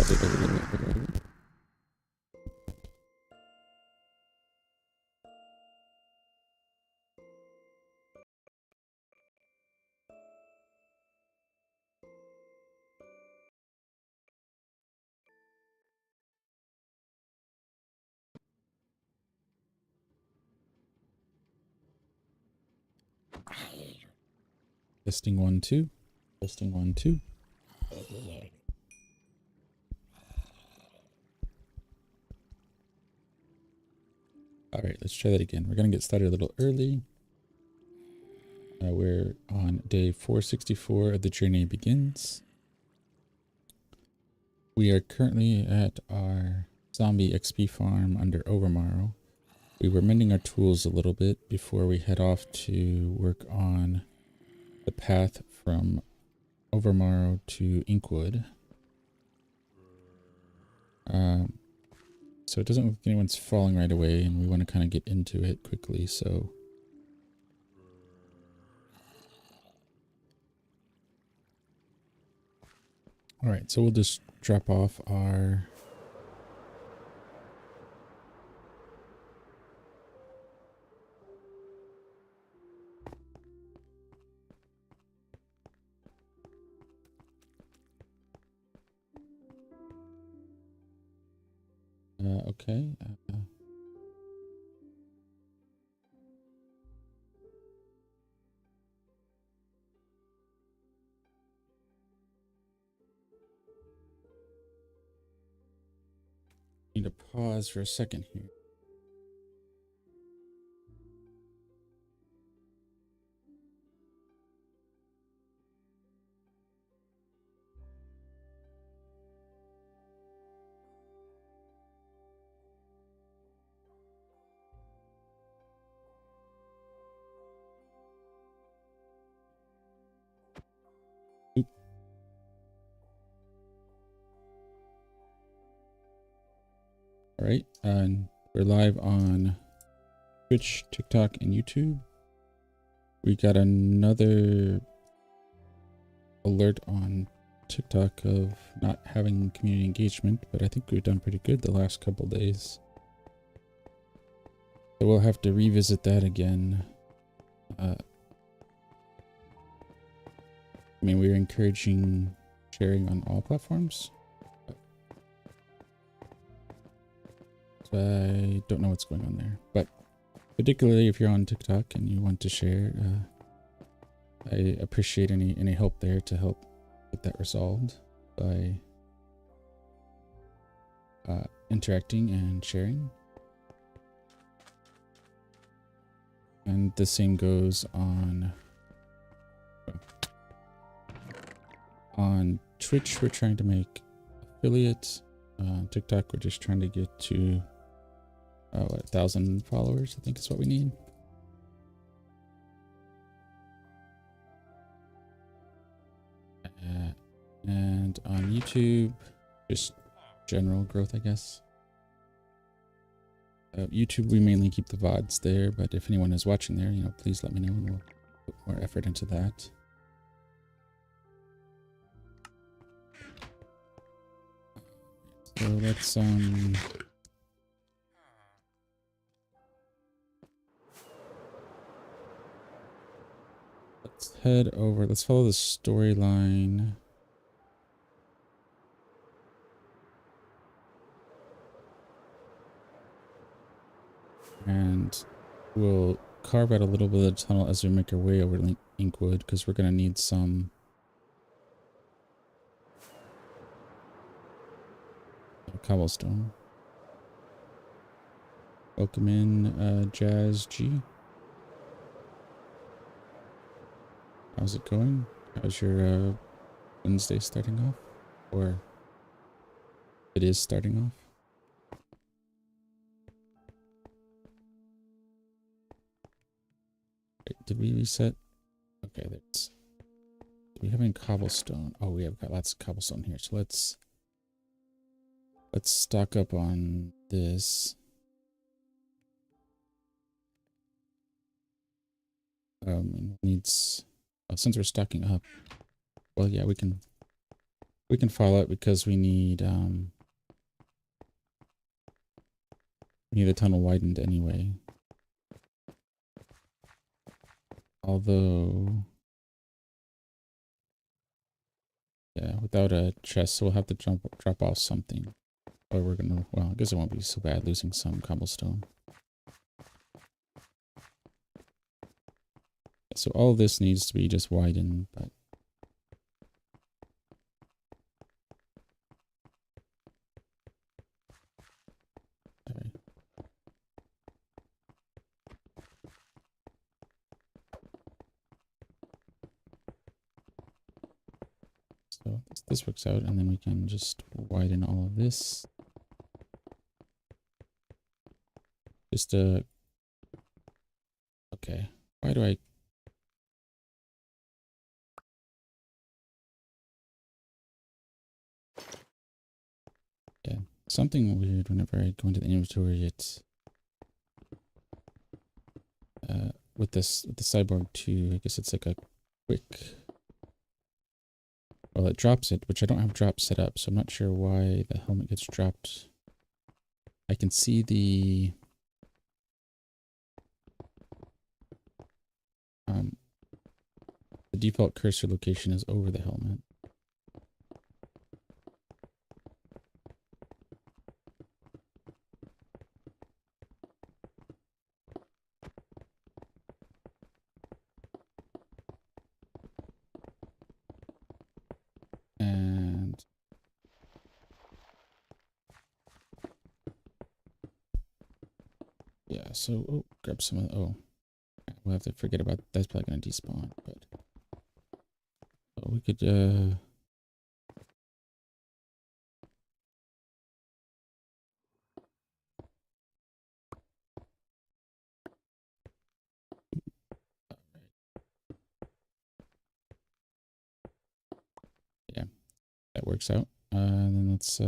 Testing 1 2. Testing 1 2. All right, let's try that again. We're gonna get started a little early. We're on day 464 of the journey begins. We are currently at our zombie XP farm under Overmorrow. We were mending our tools a little bit before we head off to work on the path from Overmorrow to Inkwood. So it doesn't look like anyone's falling right away, and we want to kind of get into it quickly, so... Alright, so we'll just drop off our... okay. Need to pause for a second here. All right, and we're live on Twitch, TikTok, and YouTube. We got another alert on TikTok of not having community engagement, but I think we've done pretty good the last couple days. So we'll have to revisit that again. I mean, we're encouraging sharing on all platforms. So I don't know what's going on there, but particularly if you're on TikTok and you want to share, I appreciate any help there to help get that resolved by interacting and sharing. And the same goes on Twitch. We're trying to make affiliates. TikTok, we're just trying to get to 1,000 followers, I think is what we need. And on YouTube, just general growth, I guess. YouTube, we mainly keep the VODs there, but if anyone is watching there, please let me know and we'll put more effort into that. So let's head over. Let's follow the storyline. And we'll carve out a little bit of the tunnel as we make our way over Inkwood, because we're going to need some cobblestone. Welcome in, Jazz G. How's it going? How's your Wednesday starting off? Or it is starting off? Wait, did we reset? Okay, there's... Do we have any cobblestone? Oh, we have got lots of cobblestone here. So let's stock up on this. It needs... since we're stocking up, well, yeah, we can We can follow it because we need the tunnel widened anyway. Although, yeah, without a chest, so we'll have to drop off something. Or we're gonna, well, I guess it won't be so bad losing some cobblestone. So all of this needs to be just widened, but okay. So this works out, and then we can just widen all of this. Just okay. Why do I? Yeah, something weird whenever I go into the inventory. It's with the cyborg 2. I guess it's like a quick. Well, it drops it, which I don't have drop set up, so I'm not sure why the helmet gets dropped. I can see the default cursor location is over the helmet. And yeah, so grab some of the, we'll have to forget about that's probably gonna despawn, but we could yeah, that works out. Then let's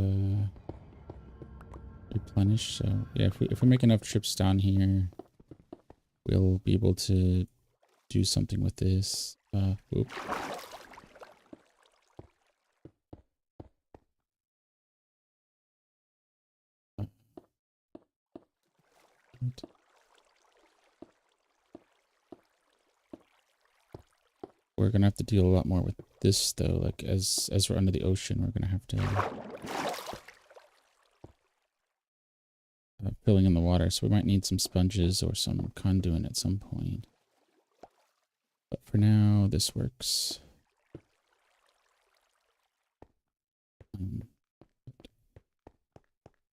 replenish. So yeah, if we make enough trips down here, we'll be able to do something with this. Whoop. We're gonna have to deal a lot more with this though. Like as we're under the ocean, we're gonna have to filling in the water. So we might need some sponges or some conduit at some point. But for now, this works.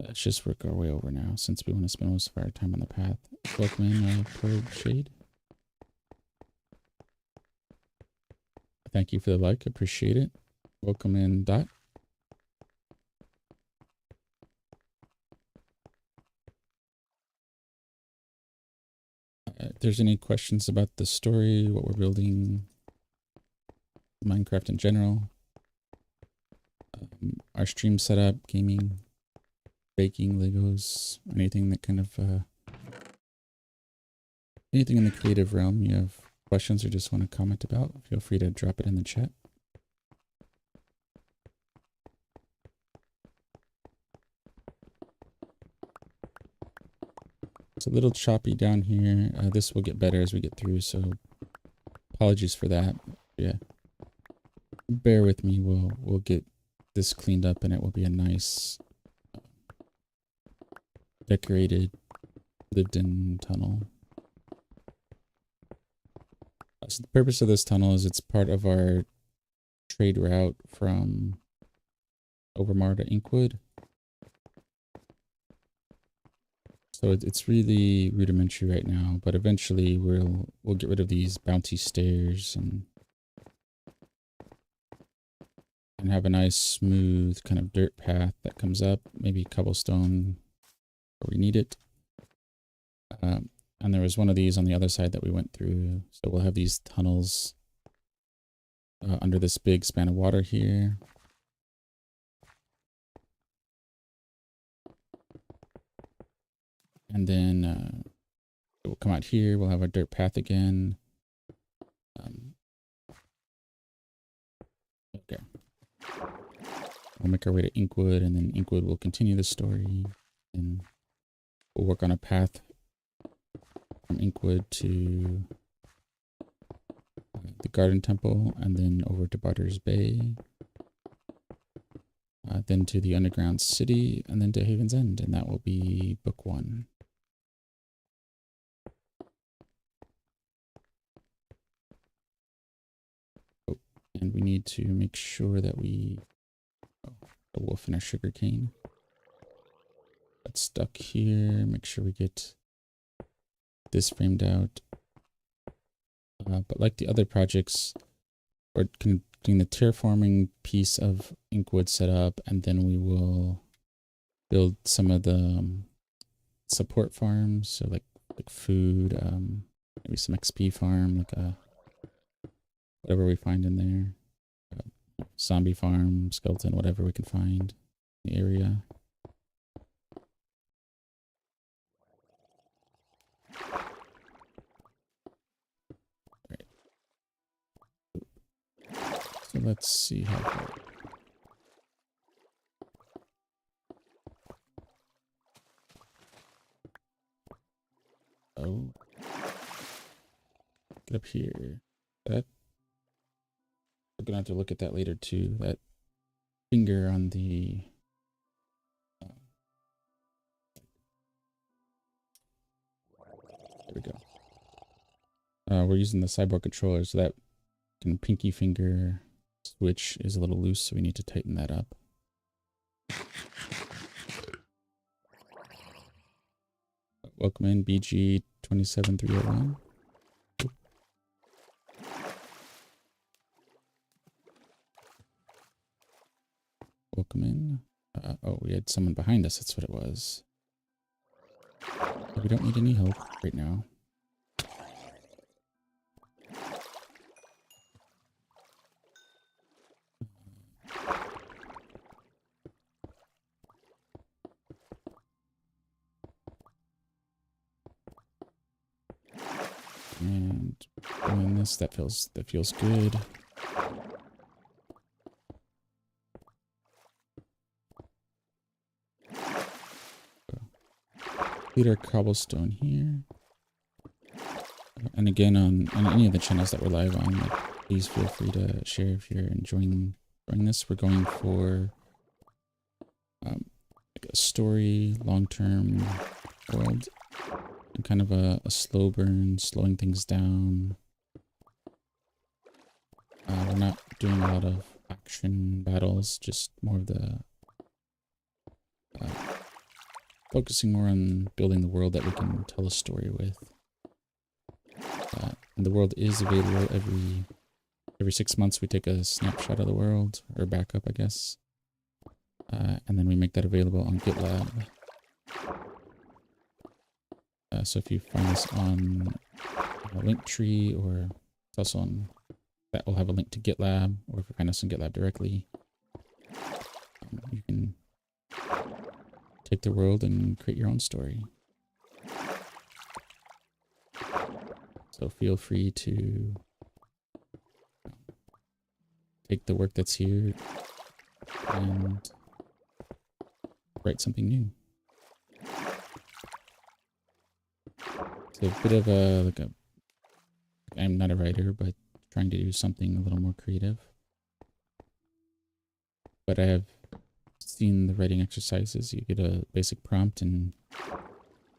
Let's just work our way over now, since we want to spend most of our time on the path. Welcome in, Probe Shade. Thank you for the like, appreciate it. Welcome in, Dot. If there's any questions about the story, what we're building, Minecraft in general, our stream setup, gaming, baking, Legos, anything that kind of anything in the creative realm you have questions or just want to comment about, feel free to drop it in the chat. It's a little choppy down here. This will get better as we get through, so apologies for that. Yeah, bear with me. We'll get this cleaned up, and it will be a nice, decorated, lived-in tunnel. So the purpose of this tunnel is it's part of our trade route from Overmorrow to Inkwood. So it's really rudimentary right now, but eventually we'll get rid of these bouncy stairs and have a nice smooth kind of dirt path that comes up, maybe cobblestone where we need it. And there was one of these on the other side that we went through. So we'll have these tunnels under this big span of water here. And then we'll come out here. We'll have our dirt path again. Okay. we'll make our way to Inkwood, and then Inkwood will continue the story, and we'll work on a path from Inkwood to the Garden Temple, and then over to Barter's Bay, then to the Underground City, and then to Haven's End, and that will be book 1. Oh, and we need to make sure that we... a wolf and our sugar cane. That's stuck here. Make sure we get this framed out. But like the other projects, we're getting the terraforming piece of Inkwood set up, and then we will build some of the support farms, so like food, maybe some XP farm, like whatever we find in there. Zombie farm, skeleton, whatever we can find in the area. Right. So let's see how far. Oh. Get up here. That. We're gonna have to look at that later too. That finger on the there we go. We're using the cyborg controller, so that pinky finger switch is a little loose, so we need to tighten that up. Welcome in BG 27301. Welcome in. Oh, we had someone behind us. That's what it was. We don't need any help right now. And doing this, that feels good. Complete our cobblestone here. And again, on any of the channels that we're live on, like, please feel free to share if you're enjoying this. We're going for like a story, long-term world, and kind of a slow burn, slowing things down. We're not doing a lot of action battles, just more of the focusing more on building the world that we can tell a story with. And the world is available every 6 months. We take a snapshot of the world, or backup, I guess, and then we make that available on GitLab. So if you find us on a link tree, or it's also on that, will have a link to GitLab, or if you find us on GitLab directly, you can take the world and create your own story. So feel free to take the work that's here and write something new. It's a bit of I'm not a writer, but trying to do something a little more creative. But I have seen the writing exercises. You get a basic prompt, and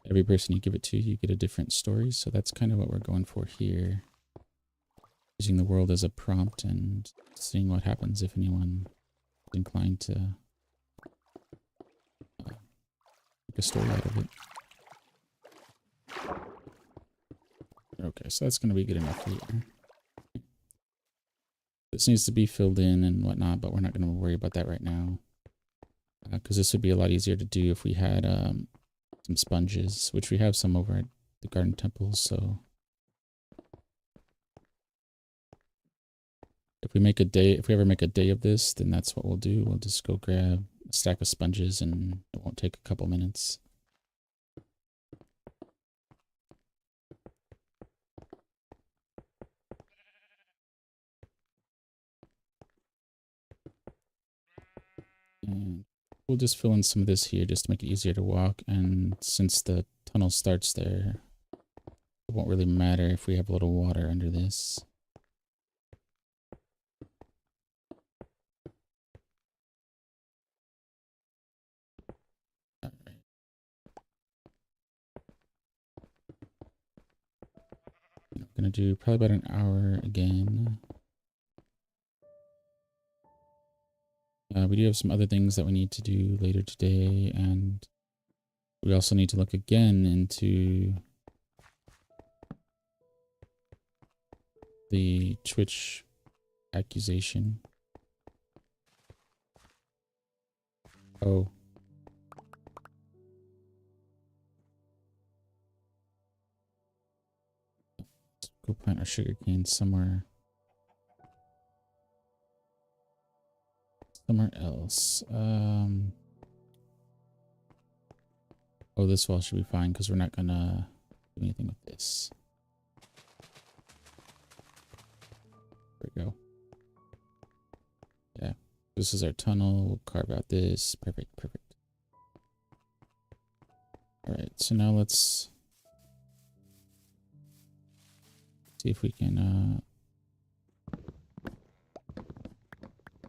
every person you give it to, you get a different story. So that's kind of what we're going for here. Using the world as a prompt and seeing what happens if anyone is inclined to make a story out of it. Okay, so that's going to be good enough here. This needs to be filled in and whatnot, but we're not going to worry about that right now. Because this would be a lot easier to do if we had some sponges, which we have some over at the Garden Temple, so if we ever make a day of this, then that's what we'll do. We'll just go grab a stack of sponges, and it won't take a couple minutes. we'll just fill in some of this here just to make it easier to walk. And since the tunnel starts there, it won't really matter if we have a little water under this. All right. I'm gonna do probably about an hour again. We do have some other things that we need to do later today, and we also need to look again into the Twitch accusation. Oh. Let's go plant our sugarcane somewhere else. Oh, this wall should be fine because we're not gonna do anything with this. There we go. Yeah, this is our tunnel. We'll carve out this. Perfect, perfect. All right, so now let's see if we can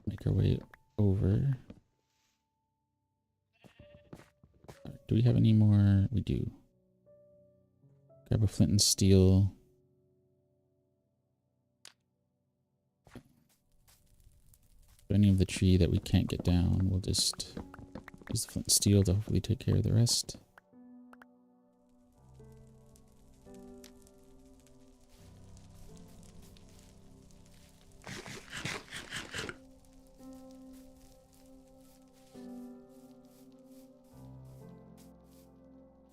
make our way over. Do we have any more? We do. Grab a flint and steel. Any of the tree that we can't get down, we'll just use the flint and steel to hopefully take care of the rest.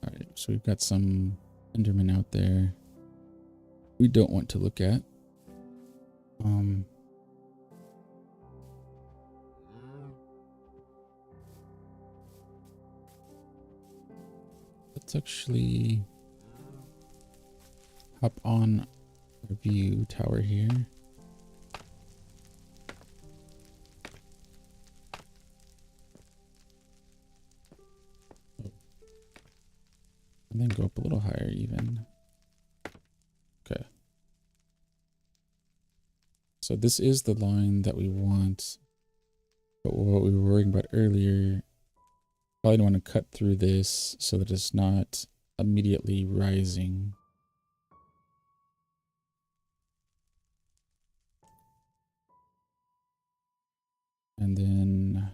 Alright, so we've got some Endermen out there we don't want to look at. Let's actually hop on our view tower here. And then go up a little higher even. Okay. So this is the line that we want. But what we were worrying about earlier, probably don't want to cut through this so that it's not immediately rising. And then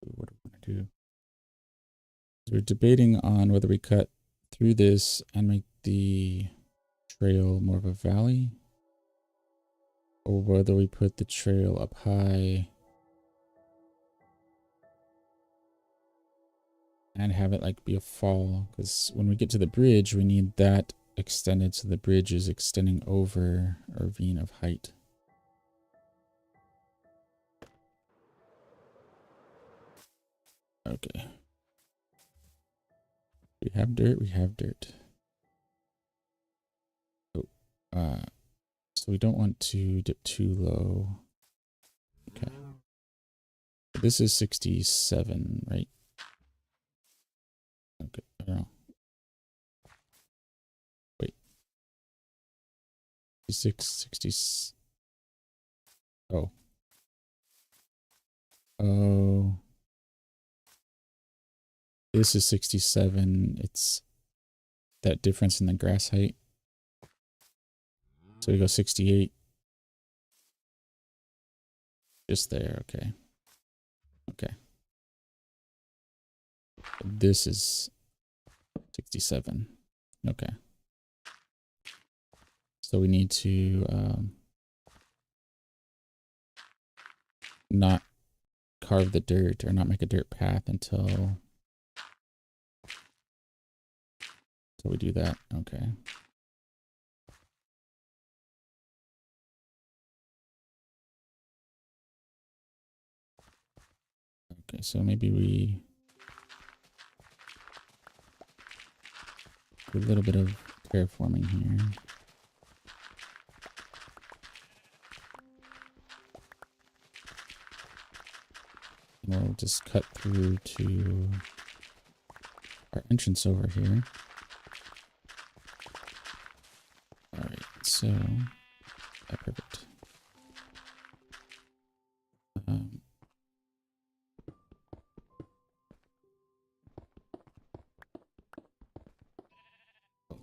what do we want to do? We're debating on whether we cut through this and make the trail more of a valley, or whether we put the trail up high and have it like be a fall, because when we get to the bridge we need that extended so the bridge is extending over a ravine of height. Okay. We have dirt, we have dirt. Oh, so we don't want to dip too low. Okay. This is 67, right? Okay, I don't know. Wait. 60. Oh. Oh. This is 67. It's that difference in the grass height. So we go 68. Just there, okay. Okay. This is 67. Okay. So we need to not carve the dirt or not make a dirt path until we do that. Okay. Okay, so maybe we do a little bit of terraforming here. We'll just cut through to our entrance over here. Alright, so... yeah, perfect. I'll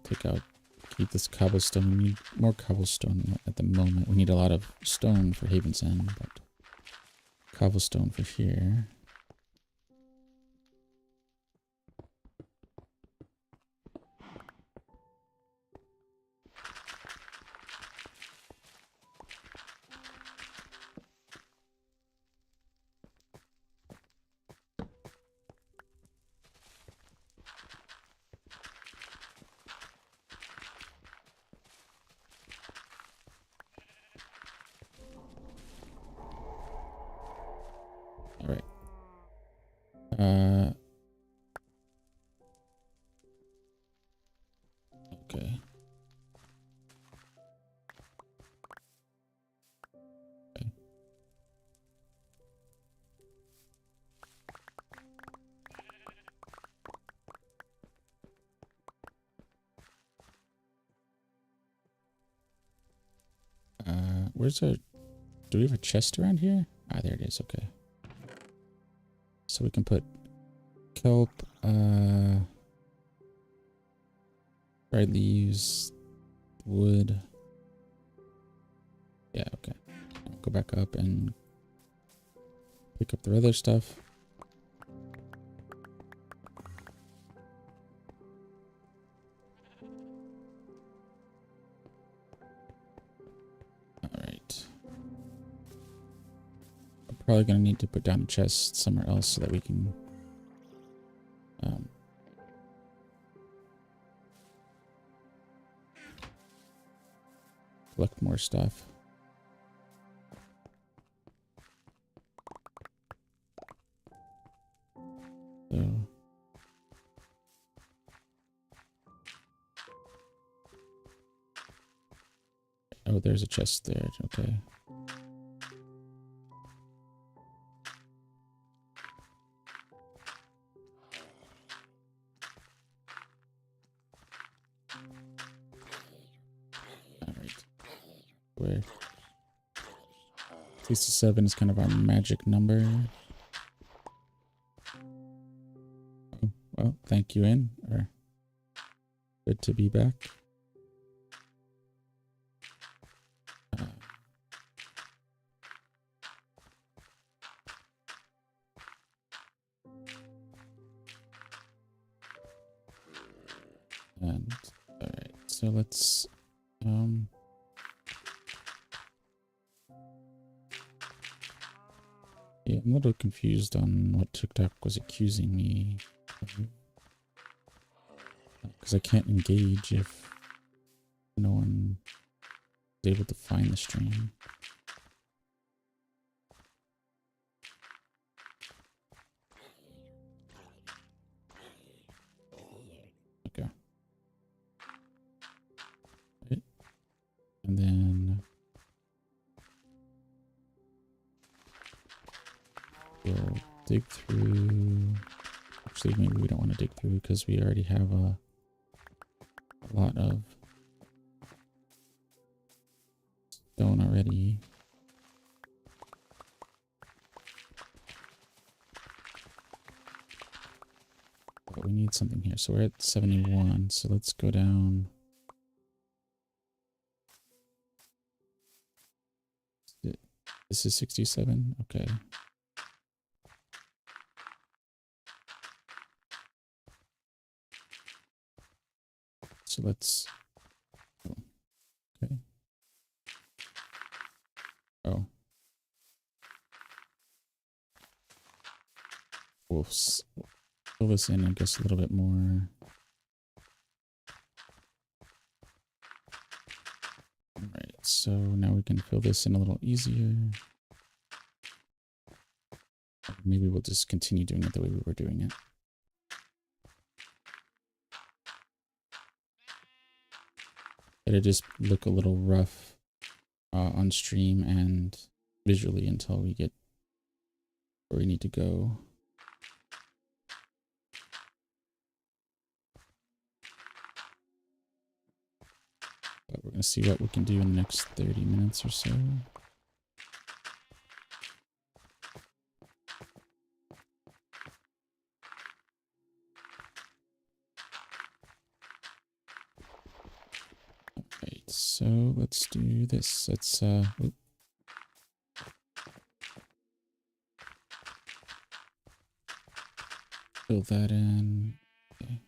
take out... keep this cobblestone. We need more cobblestone at the moment. We need a lot of stone for Haven's End, but... cobblestone for here. Alright. Okay. Okay. Where's our... do we have a chest around here? Ah, there it is. Okay. So we can put kelp, dried leaves, wood. Yeah, okay. I'll go back up and pick up the other stuff. Alright. I'm probably going to need to put down a chest somewhere else so that we can... collect more stuff. So... oh, there's a chest there. Okay. Alright. Where 67 is kind of our magic number. Oh, well, thank you, In. Or good to be back. And alright, so let's yeah, I'm a little confused on what TikTok was accusing me of. Because I can't engage if no one is able to find the stream. Okay. Right. And then we'll dig through. Actually, maybe we don't want to dig through because we already have a lot of stone already. But we need something here. So we're at 71. So let's go down. This is 67. Okay. So let's... oh, okay. Oh. We'll fill this in, I guess, a little bit more. Alright, so now we can fill this in a little easier. Maybe we'll just continue doing it the way we were doing it. It'll just look a little rough on stream and visually until we get where we need to go. But we're going to see what we can do in the next 30 minutes or so. Alright, so let's do this. Let's fill that in. Okay.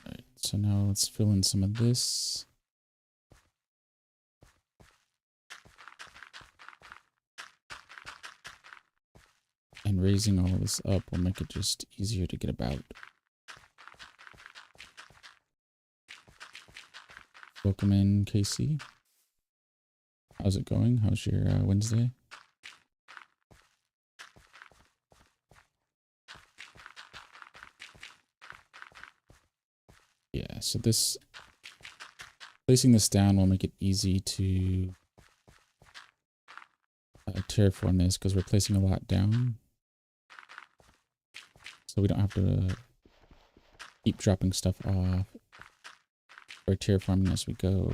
Alright, so now let's fill in some of this. And raising all this up will make it just easier to get about. Welcome in, Casey. How's it going? How's your Wednesday? Yeah, so placing this down will make it easy to terraform this because we're placing a lot down. So we don't have to keep dropping stuff off or terraforming as we go.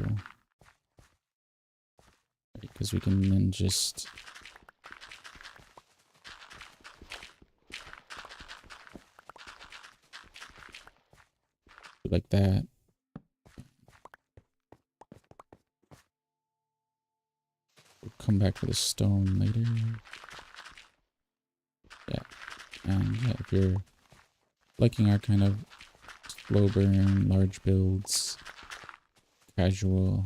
Because we can then just do like that. We'll come back for the stone later. Yeah. And yeah, if you're liking our kind of slow burn, large builds, casual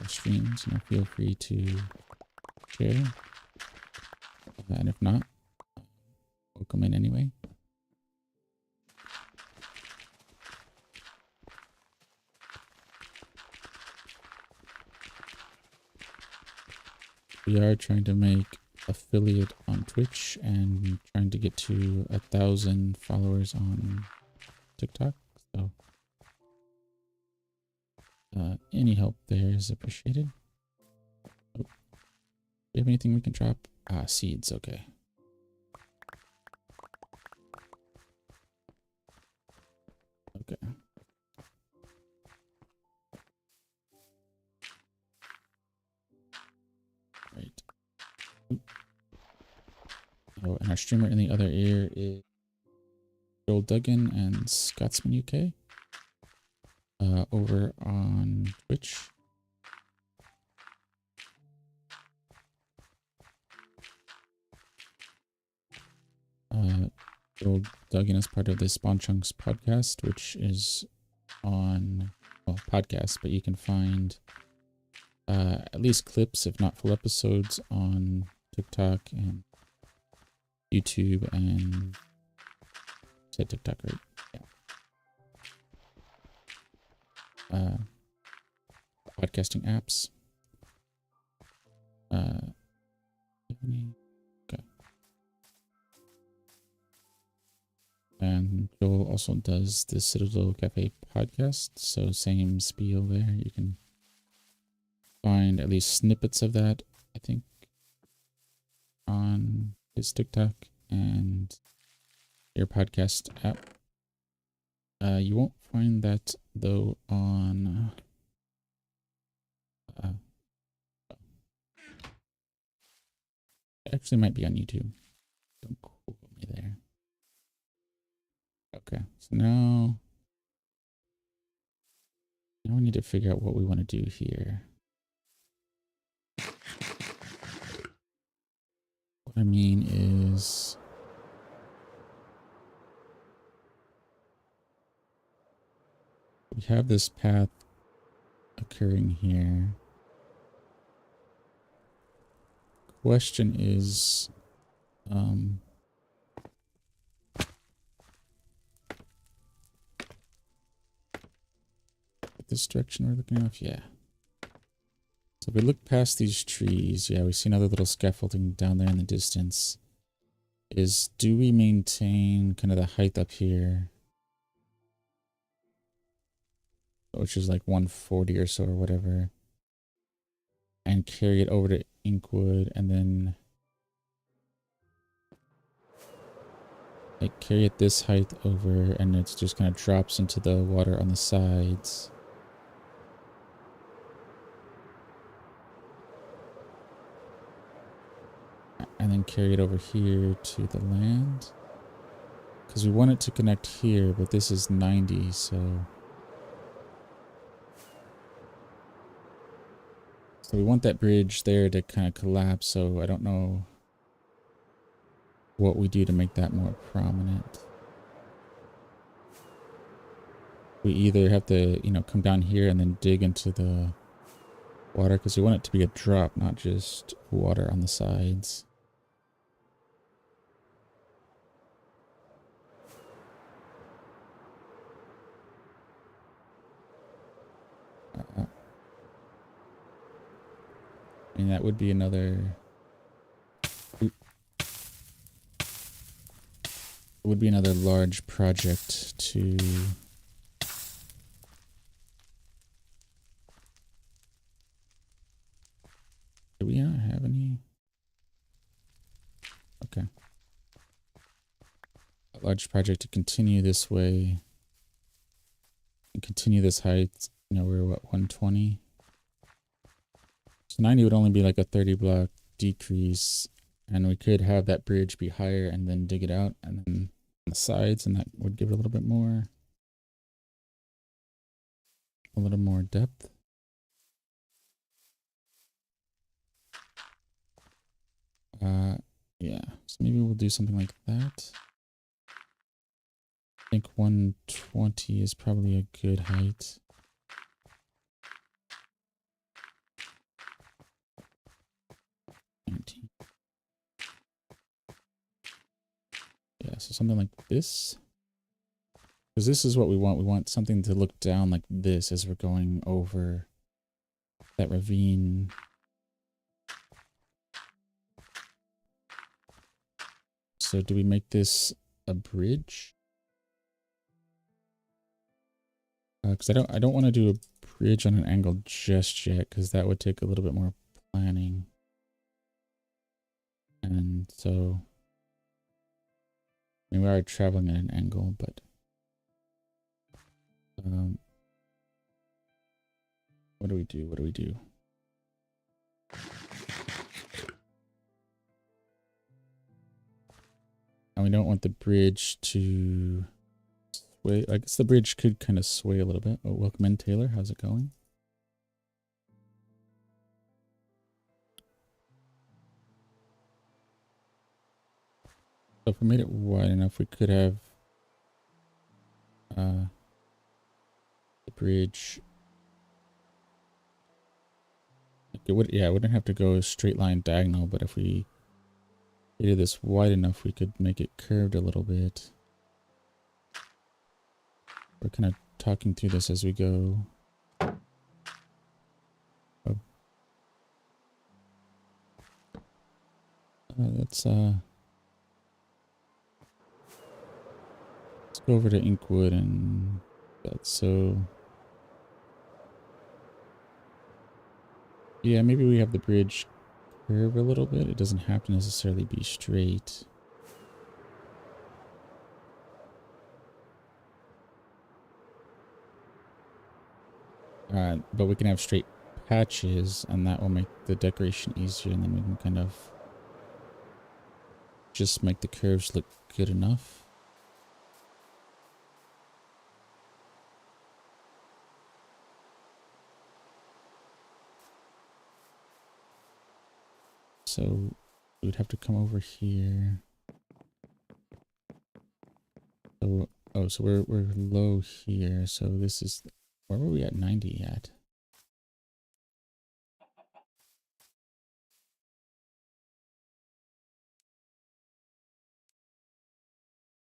streams, you know, feel free to share. And if not, welcome in anyway. We are trying to make affiliate on Twitch and trying to get to 1,000 followers on TikTok. So any help there is appreciated. Oh, do we have anything we can drop? Ah, seeds. Okay. Okay. Right. Oh, and our streamer in the other ear is Joel Duggan and Scotsman UK. Over on Twitch. Joel Duggan is part of the Spawn Chunks podcast, which is on, well, podcast, but you can find at least clips, if not full episodes, on TikTok and YouTube and said TikTok, right? Yeah. Podcasting apps. Okay. And Joel also does the Citadel Cafe podcast, so same spiel there. You can find at least snippets of that, I think, on his TikTok and your podcast app. You won't find that though on it actually might be on YouTube. Don't quote me there. Okay, so now we need to figure out what we want to do here. What I mean is we have this path occurring here. Question is, this direction we're looking off, yeah. So if we look past these trees, yeah, we see another little scaffolding down there in the distance. Do we maintain kind of the height up here? which is like 140 or so or whatever, and carry it over to Inkwood, and then like carry it this height over, and it just kind of drops into the water on the sides. And then carry it over here to the land. Because we want it to connect here, but this is 90, so... So we want that bridge there to kind of collapse, so I don't know what we do to make that more prominent. We either have to, you know, come down here and then dig into the water, because we want it to be a drop, not just water on the sides. I mean, that would be another... It would be another large project to... Do we not have any? Okay. A large project to continue this way. And continue this height. You know, we're what, 120? So 90 would only be like a 30 block decrease. And we could have that bridge be higher and then dig it out and then on the sides, and that would give it a little bit more. A little more depth. Yeah, so maybe we'll do something like that. I think 120 is probably a good height. Yeah, so something like this. Because this is what we want. We want something to look down like this as we're going over that ravine. So do we make this a bridge? Because I don't want to do a bridge on an angle just yet, because that would take a little bit more planning. And so, I mean, we are traveling at an angle, but what do we do? What do we do? And we don't want the bridge to sway. I guess the bridge could kind of sway a little bit. Oh, welcome in, Taylor. How's it going? So if we made it wide enough, we could have the bridge. It would, yeah, it wouldn't have to go a straight line diagonal, but if we made this wide enough, we could make it curved a little bit. We're kind of talking through this as we go. Oh. Let's go over to Inkwood and that's so. Yeah, maybe we have the bridge curve a little bit. It doesn't have to necessarily be straight. But we can have straight patches, and that will make the decoration easier, and then we can kind of just make the curves look good enough. So we'd have to come over here. So, oh, so we're low here. So this is, where were we at 90 at?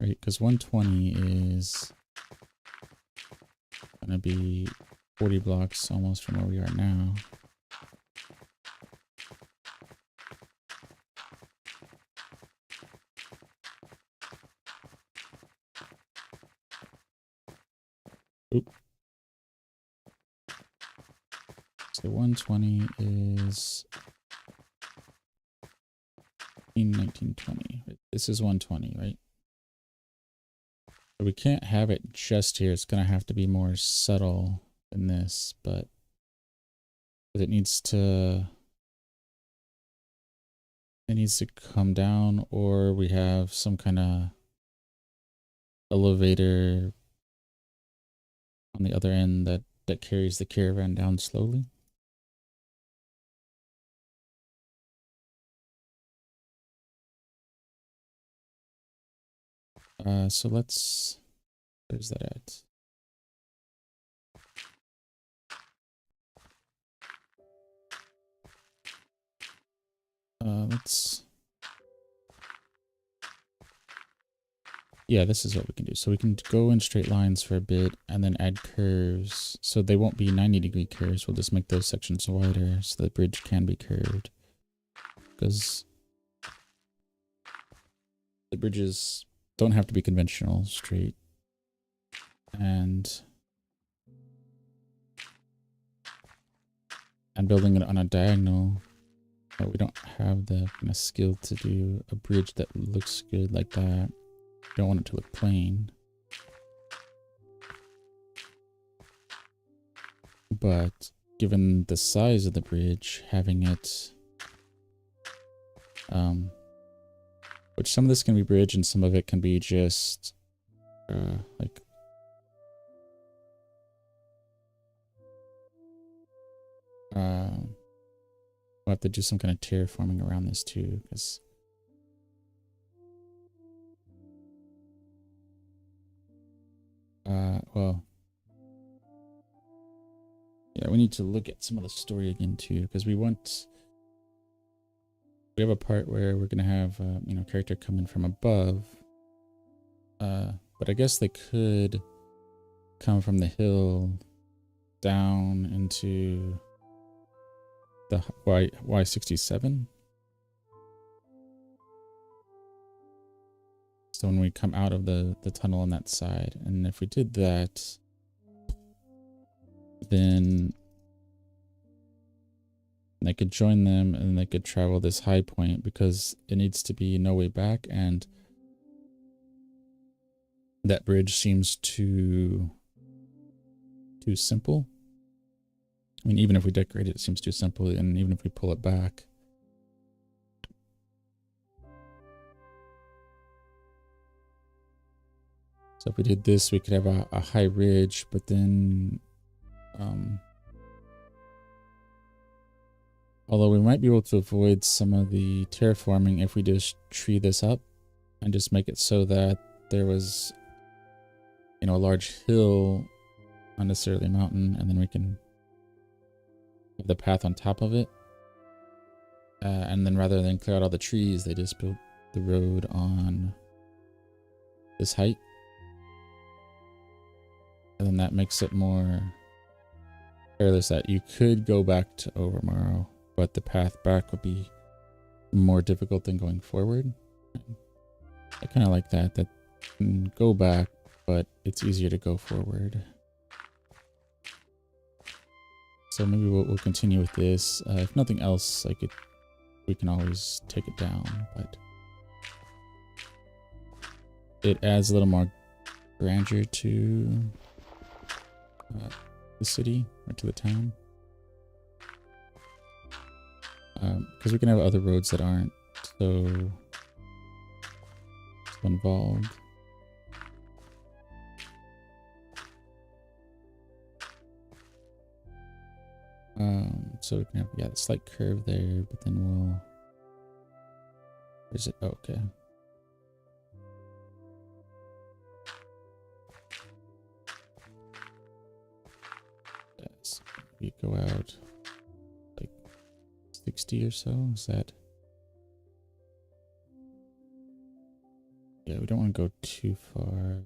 Right, because 120 is gonna be 40 blocks almost from where we are now. Oop. So 120 is 1920. This is 120, right? But we can't have it just here. It's going to have to be more subtle than this, but it needs to come down, or we have some kind of elevator on the other end that carries the caravan down slowly. So let's, where's that at? Yeah, this is what we can do. So we can go in straight lines for a bit and then add curves. So they won't be 90-degree curves. We'll just make those sections wider so the bridge can be curved. Because the bridges don't have to be conventional, straight. And building it on a diagonal, but we don't have the kind of skill to do a bridge that looks good like that. We don't want it to look plain. But given the size of the bridge, having it, which some of this can be bridge and some of it can be just like we'll have to do some kind of terraforming around this too, because well, yeah, we need to look at some of the story again too, because we have a part where we're gonna have you know, character come in from above, but I guess they could come from the hill down into the Y67. So when we come out of the tunnel on that side, and if we did that, then they could join them and they could travel this high point, because it needs to be no way back, and that bridge seems too simple. I mean, even if we decorate it, it seems too simple, and even if we pull it back. So if we did this, we could have a high ridge, but then, although we might be able to avoid some of the terraforming if we just tree this up and just make it so that there was, you know, a large hill, not necessarily a mountain, and then we can have the path on top of it. And then rather than clear out all the trees, they just built the road on this height. And then that makes it more careless that you could go back to Overmorrow, but the path back would be more difficult than going forward. I kind of like that you can go back, but it's easier to go forward. So maybe we'll continue with this. If nothing else, we can always take it down, but it adds a little more grandeur to the city, or to the town. Because we can have other roads that aren't so involved. So we can have, yeah, a slight curve there, but then we'll, where's it? Oh, okay. Yes, we go out like 60 or so. Is that? Yeah, we don't want to go too far.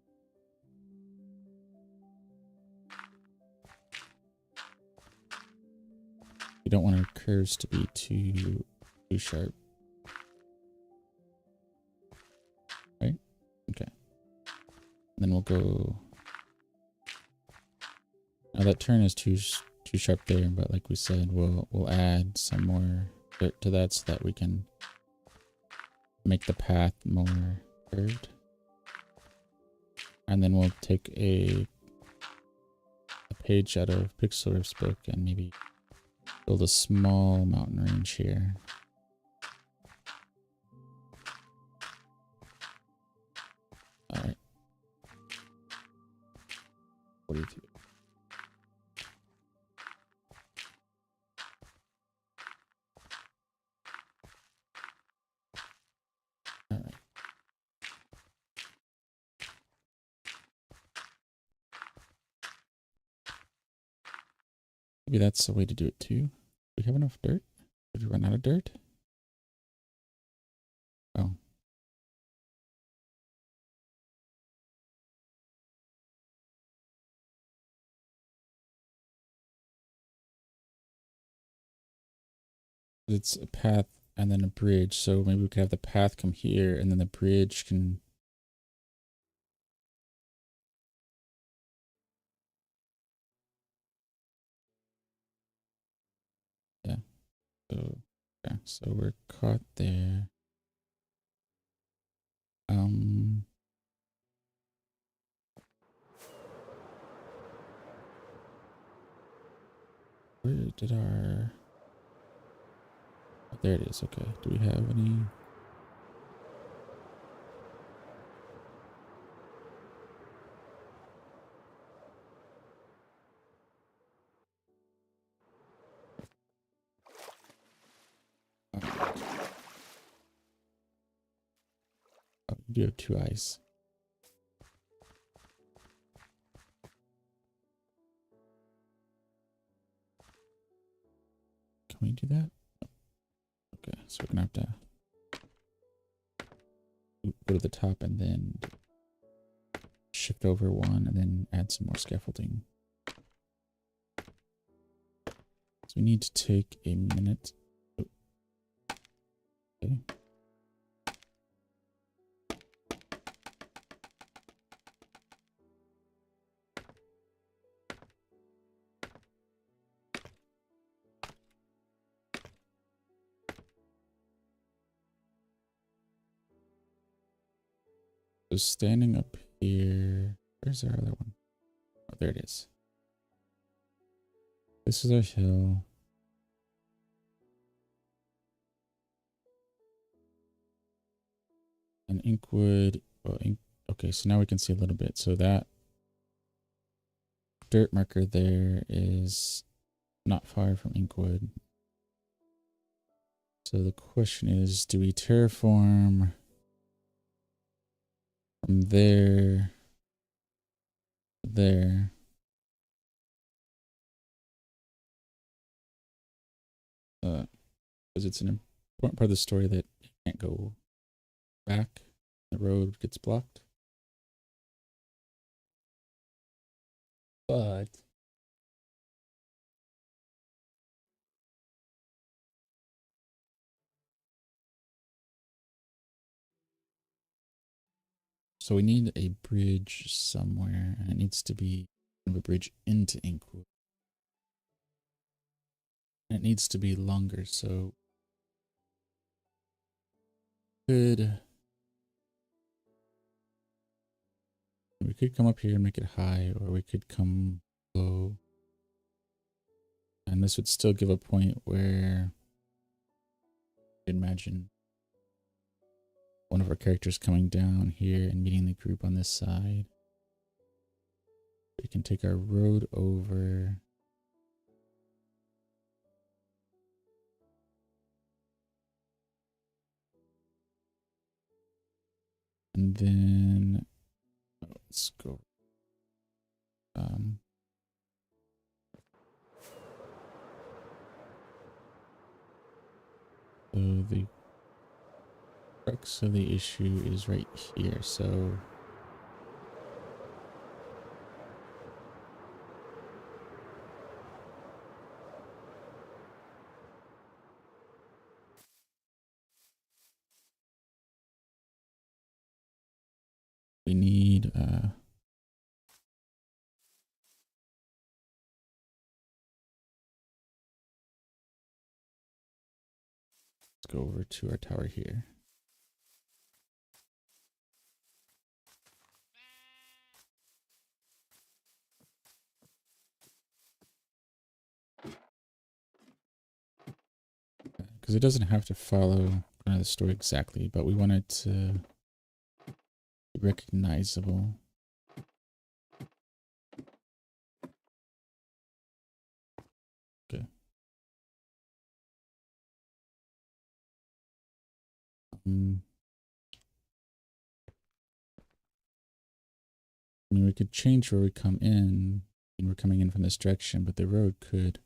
We don't want our curves to be too sharp. Right? Okay. And then we'll go. Now that turn is too too sharp there, but like we said, we'll add some more dirt to that so that we can make the path more curved. And then we'll take a page out of Pixelriff's book and maybe build a small mountain range here. All right. 42. All right. Maybe that's the way to do it too. Do we have enough dirt? Did we run out of dirt? Oh. It's a path and then a bridge, so maybe we could have the path come here and then the bridge can... Yeah. So, yeah, so we're caught there. Where did our... Oh, there it is. Okay. Do we have any... Oh, we do have 2 eyes. Can we do that? Okay, so we're gonna have to go to the top and then shift over 1 and then add some more scaffolding. So we need to take a minute. Oh. Okay. So standing up here, where's our other one? Oh, there it is. This is our hill. And Inkwood, well, okay, so now we can see a little bit. So that dirt marker there is not far from Inkwood. So the question is, do we terraform from there to there? Because it's an important part of the story that you can't go back. The road gets blocked. But so we need a bridge somewhere, and it needs to be kind of a bridge into Inkwood. And it needs to be longer, so we could come up here and make it high, or we could come low. And this would still give a point where imagine one of our characters coming down here and meeting the group on this side. We can take our road over. And then let's go. So the crux of the issue is right here. So we need Let's go over to our tower here. Because it doesn't have to follow the story exactly, but we want it to be recognizable. Okay. I mean, we could change where we come in, and we're coming in from this direction, but the road could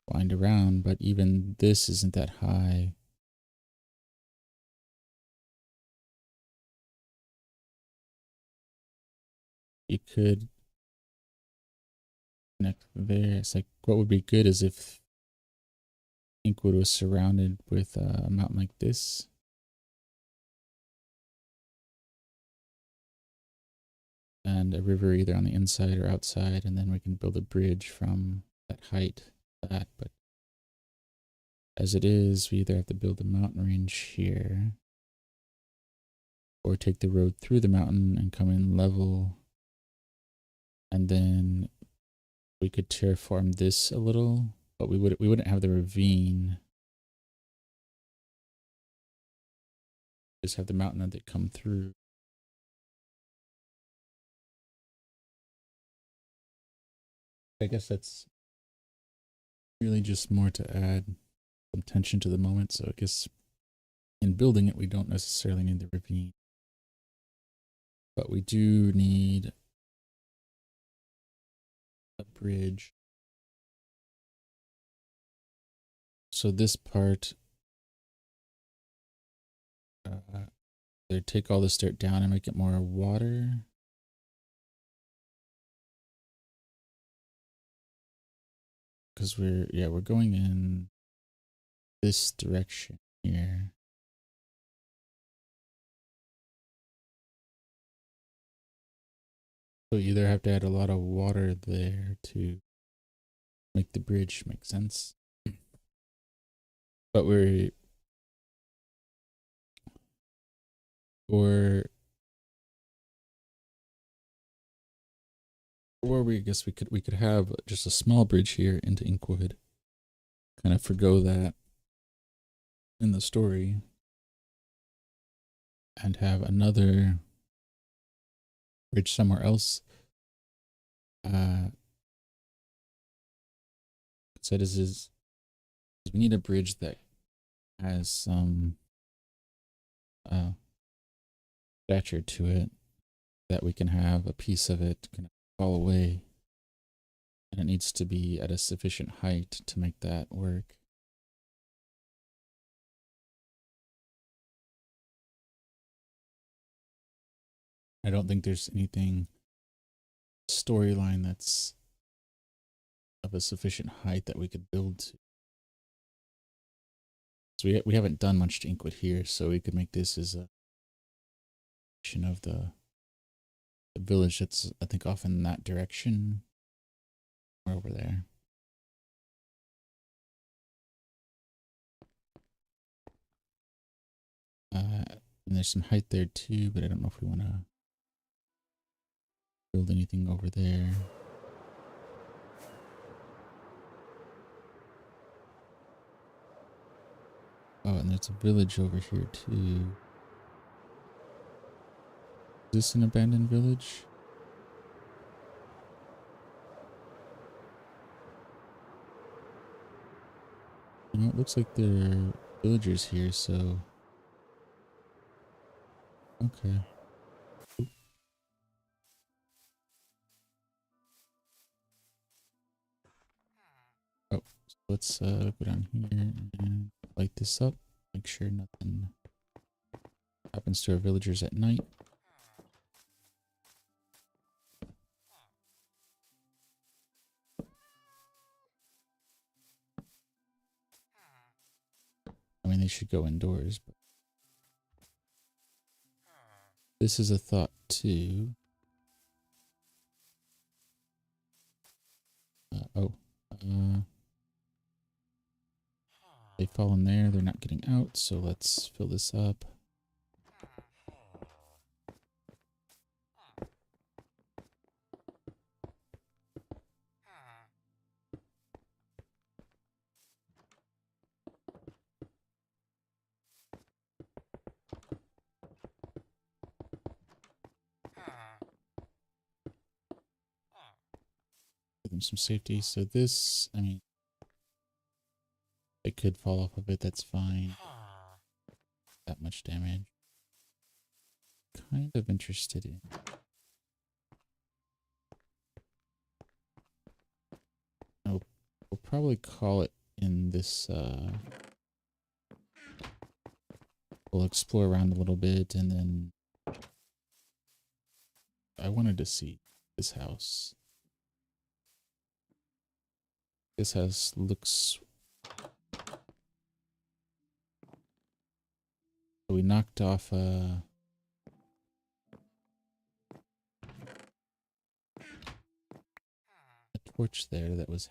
wind around, but even this isn't that high. You could connect there. It's like, what would be good is if Inkwood was surrounded with a mountain like this. And a river either on the inside or outside, and then we can build a bridge from that height to that. But as it is, we either have to build a mountain range here, or take the road through the mountain and come in level. And then we could terraform this a little, but we wouldn't have the ravine. Just have the mountain that they come through. I guess that's really just more to add some tension to the moment. So I guess in building it, we don't necessarily need the ravine, but we do need a bridge. So this part, they take all this dirt down and make it more water. Because we're going in this direction here. So you either have to add a lot of water there to make the bridge make sense. But or I guess we could have just a small bridge here into Inkwood. Kind of forgo that in the story. And have another bridge somewhere else. So this is, we need a bridge that has some stature to it, that we can have a piece of it kind of fall away, and it needs to be at a sufficient height to make that work. I don't think there's anything storyline that's of a sufficient height that we could build to. So we haven't done much to Inkwood here, so we could make this as a of the village that's, I think, off in that direction or over there. And there's some height there too, but I don't know if we want to build anything over there. Oh, and there's a village over here too. Is this an abandoned village? You know, it looks like there are villagers here, so... Okay. Oh, so let's go down here and light this up. Make sure nothing happens to our villagers at night. I mean, they should go indoors, but this is a thought too. They fall in there, they're not getting out, so let's fill this up. Give them some safety. So this, I mean, it could fall off a bit, that's fine. That much damage. Kind of interested in. Oh, we'll probably call it in this, we'll explore around a little bit and then I wanted to see this house. This house looks. We knocked off a torch there that was.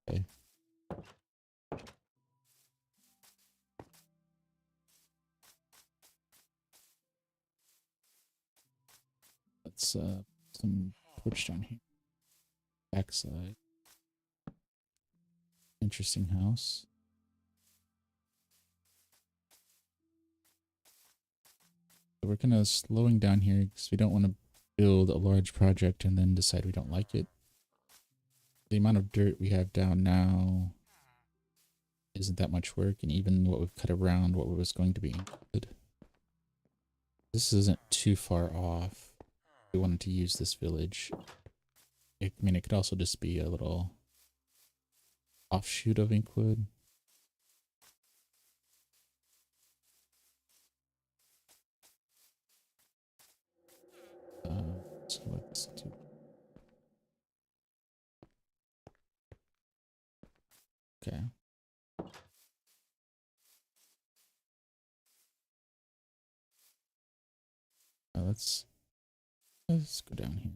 Okay. Let's some torch down here. Backside. Interesting house. So we're kind of slowing down here because we don't want to build a large project and then decide we don't like it. The amount of dirt we have down now isn't that much work, and even what we've cut around what was going to be good. This isn't too far off. We wanted to use this village. I mean, it could also just be a little offshoot of Inkwood. So let's do. Okay. Let's go down here.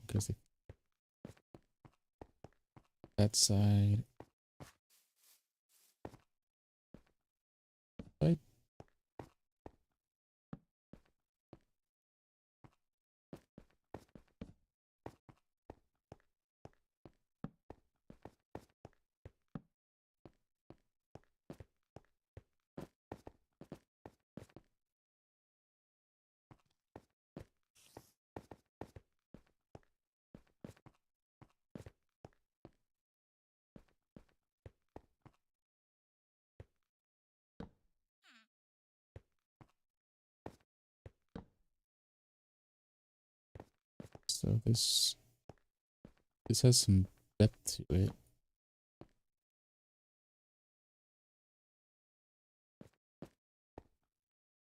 Because that side. Right. So this has some depth to it.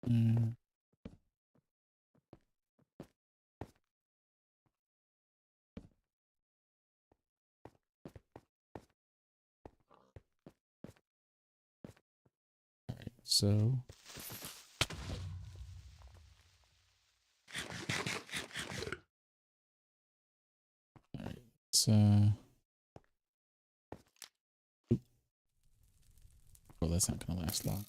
Mm. All right, so all right, let's well, that's not gonna last long.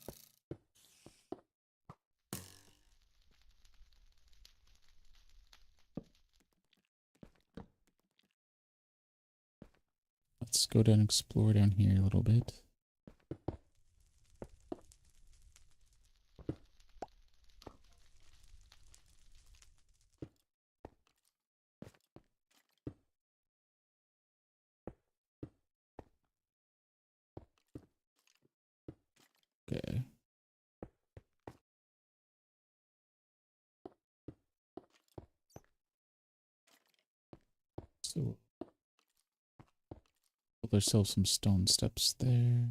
Let's go down and explore down here a little bit. Okay. So build ourselves some stone steps there.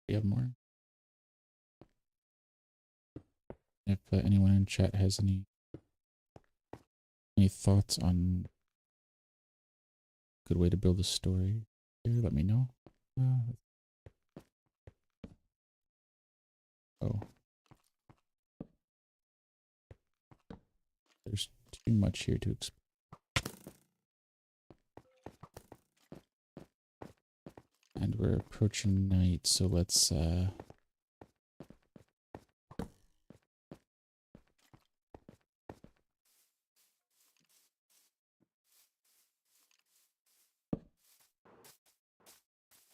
We have more. If anyone in chat has any thoughts on good way to build a story. Here, let me know. Oh. There's too much here to explain. And we're approaching night, so let's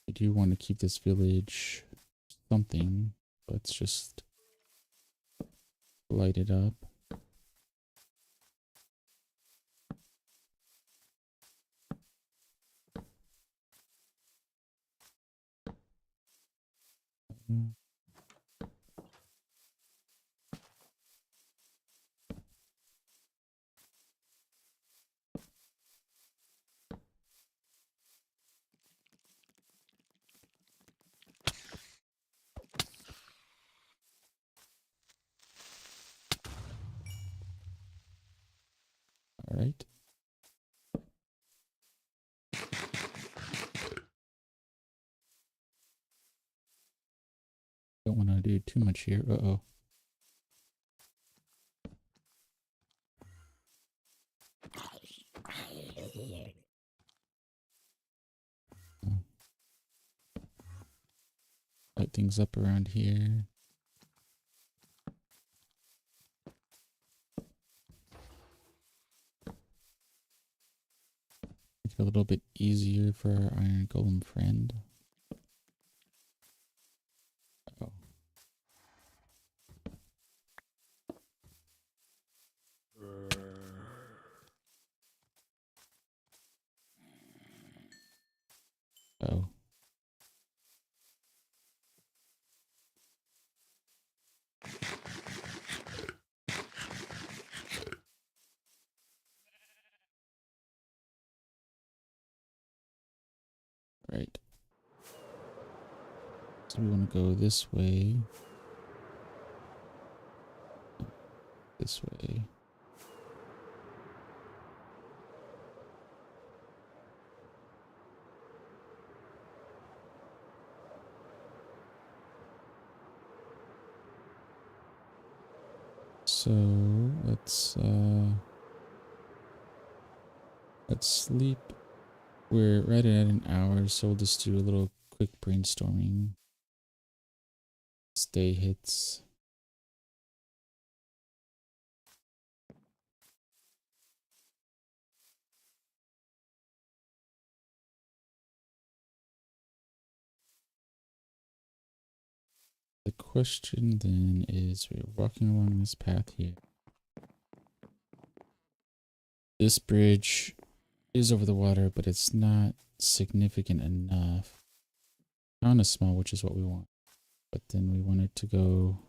I do want to keep this village something. Let's just light it up. All right. Don't want to do too much here. Uh-oh. Light things up around here. Make it a little bit easier for our iron golem friend. Oh. Oh. Right. So we want to go this way. This way. So let's sleep. We're right at an hour, so we'll just do a little quick brainstorming. Stay hits. The question then is, we're walking along this path here. This bridge is over the water, but it's not significant enough. Kind of small, which is what we want. But then we want it to go...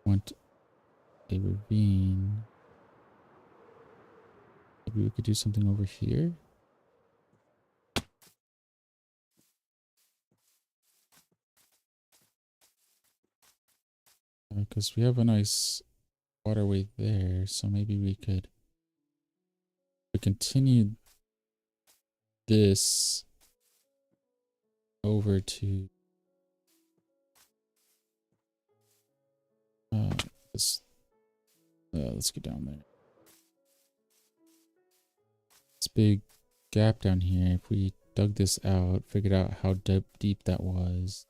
want a ravine. Maybe we could do something over here. Because we have a nice waterway there, so maybe we could continue this over to this. Let's get down there. This big gap down here. If we dug this out, figured out how deep that was.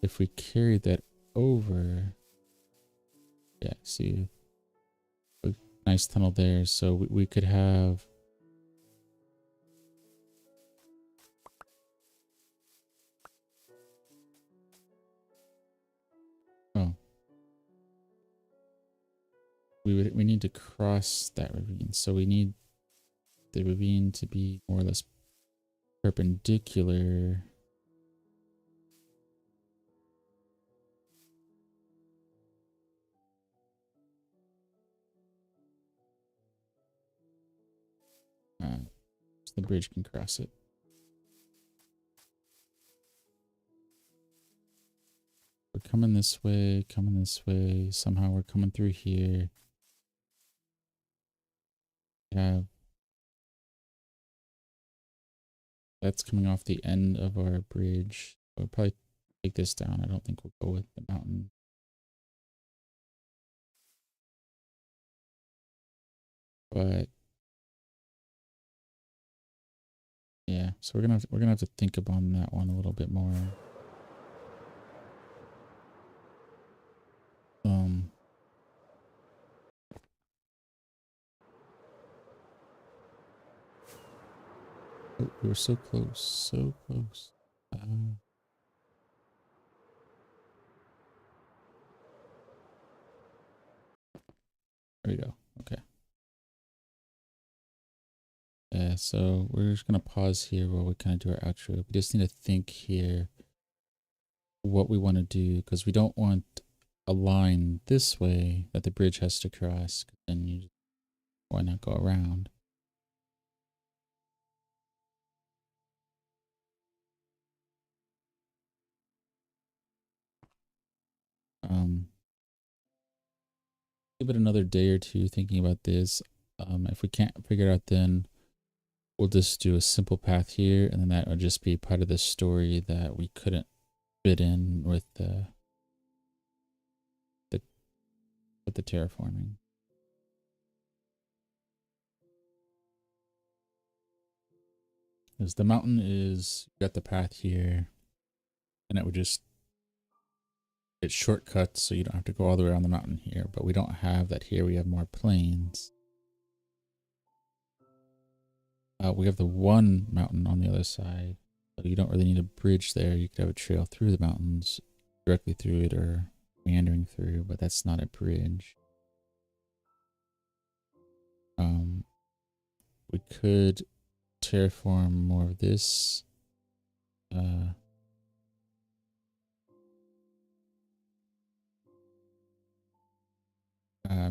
If we carry that over, yeah, see a nice tunnel there. So we could have we need to cross that ravine. So we need the ravine to be more or less perpendicular. So the bridge can cross it. we're coming this way, somehow we're coming through here. Yeah. That's coming off the end of our bridge. We'll probably take this down. I don't think we'll go with the mountain. But yeah, so we're gonna have to think about that one a little bit more. Oh, we were so close, so close. There we go. Okay. Yeah, so we're just gonna pause here while we kind of do our outro. We just need to think here what we want to do, because we don't want a line this way that the bridge has to cross. Then why not go around? Give it another day or two thinking about this. If we can't figure it out, then we'll just do a simple path here, and then that would just be part of the story that we couldn't fit in with the terraforming. Because the mountain is got the path here, and it would just it shortcuts, so you don't have to go all the way around the mountain here. But we don't have that here. We have more plains. We have the one mountain on the other side, so you don't really need a bridge there. You could have a trail through the mountains, directly through it, or meandering through, but that's not a bridge. We could terraform more of this.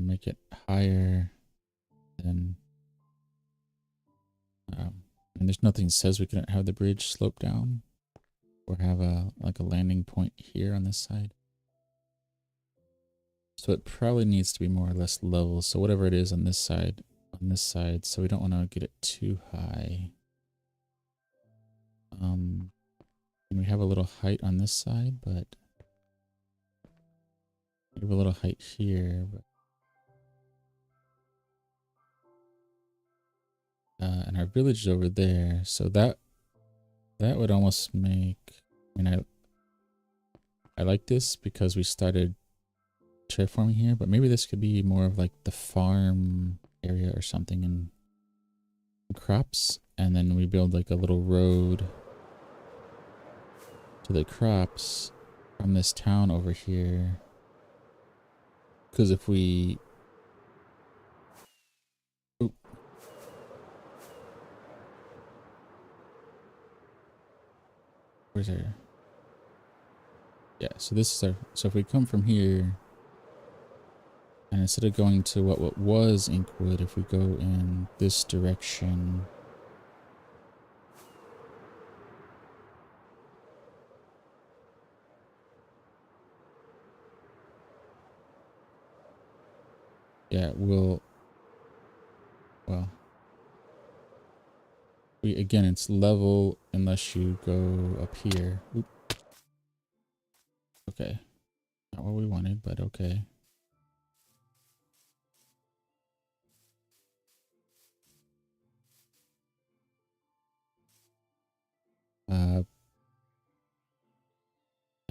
Make it higher than and there's nothing that says we couldn't have the bridge slope down or have a landing point here on this side. So it probably needs to be more or less level. So whatever it is on this side, so we don't want to get it too high. And we have a little height on this side, but we have a little height here, but and our village is over there, so that would almost make, I mean, I like this because we started terraforming here, but maybe this could be more of like the farm area or something, and crops, and then we build like a little road to the crops from this town over here. Because if we where's our, yeah, so this is our, so if we come from here, and instead of going to what was Inkwood, if we go in this direction, yeah, well, again, it's level unless you go up here. Oop. Okay, not what we wanted, but okay.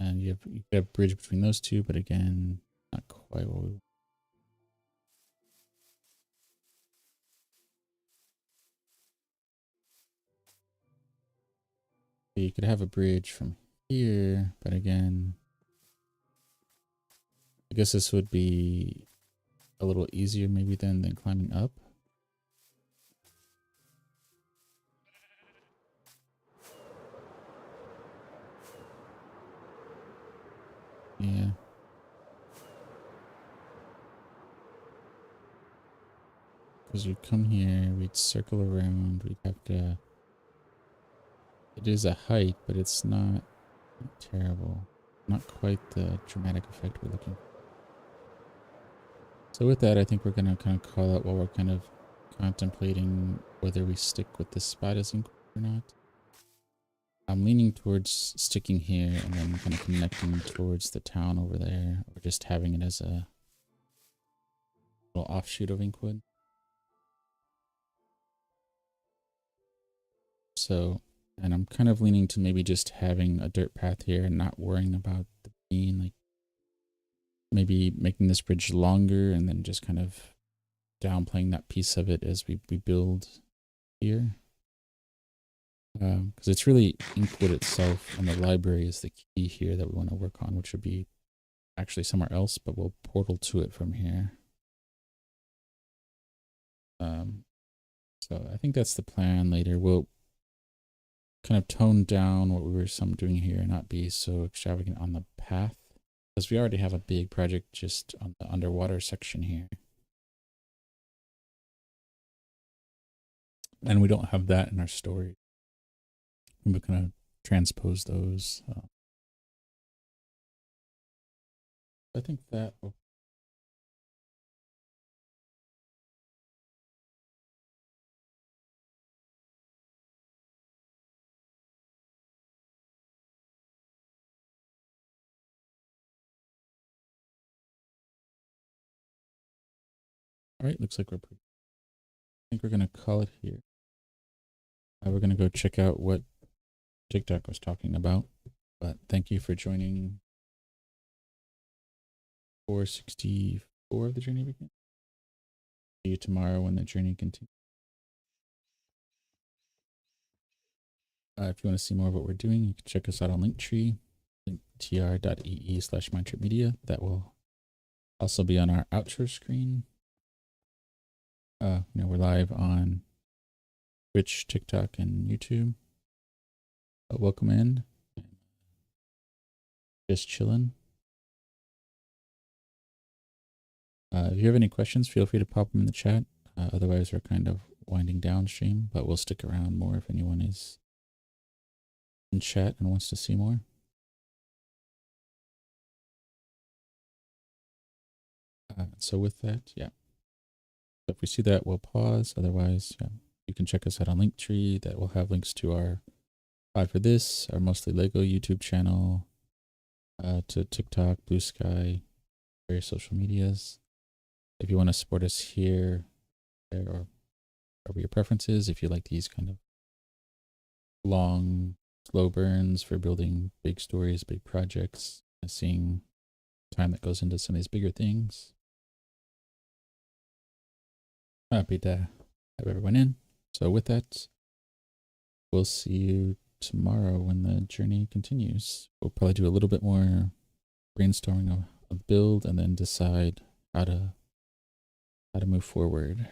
And you have a bridge between those two, but again, not quite what we want. You could have a bridge from here, but again, I guess this would be a little easier maybe than climbing up. Yeah. Because we'd come here, we'd circle around, we'd have to... It is a height, but it's not terrible. not quite the dramatic effect we're looking for. So with that, I think we're going to kind of call out while we're kind of contemplating whether we stick with this spot as Inkwood or not. I'm leaning towards sticking here and then kind of connecting towards the town over there, or just having it as a little offshoot of Inkwood. So, and I'm kind of leaning to maybe just having a dirt path here and not worrying about the being, like maybe making this bridge longer and then just kind of downplaying that piece of it as we build here. Because it's really Inkwood itself, and the library is the key here that we want to work on, which would be actually somewhere else, but we'll portal to it from here. So I think that's the plan later. We'll kind of tone down what we were doing here and not be so extravagant on the path, because we already have a big project just on the underwater section here. And we don't have that in our story. We kind of transpose those. I think that will. All right, looks like we're pretty. I think we're gonna call it here. We're gonna go check out what TikTok was talking about. But thank you for joining 464 of the journey begin. See you tomorrow when the journey continues. If you want to see more of what we're doing, you can check us out on Linktree, linktr.ee/mindtripmedia. That will also be on our outro screen. We're live on Twitch, TikTok, and YouTube. Welcome in. Just chilling. If you have any questions, feel free to pop them in the chat. Otherwise, we're kind of winding down stream, but we'll stick around more if anyone is in chat and wants to see more. So with that, yeah. So if we see that, we'll pause. Otherwise, yeah, you can check us out on Linktree. That will have links to our for this, our Mostly Lego YouTube channel, to TikTok, Blue Sky, various social medias. If you want to support us here, or whatever your preference is, if you like these kind of long, slow burns for building big stories, big projects, and seeing time that goes into some of these bigger things. Happy to have everyone in. So with that, we'll see you tomorrow when the journey continues. We'll probably do a little bit more brainstorming of build and then decide how to move forward.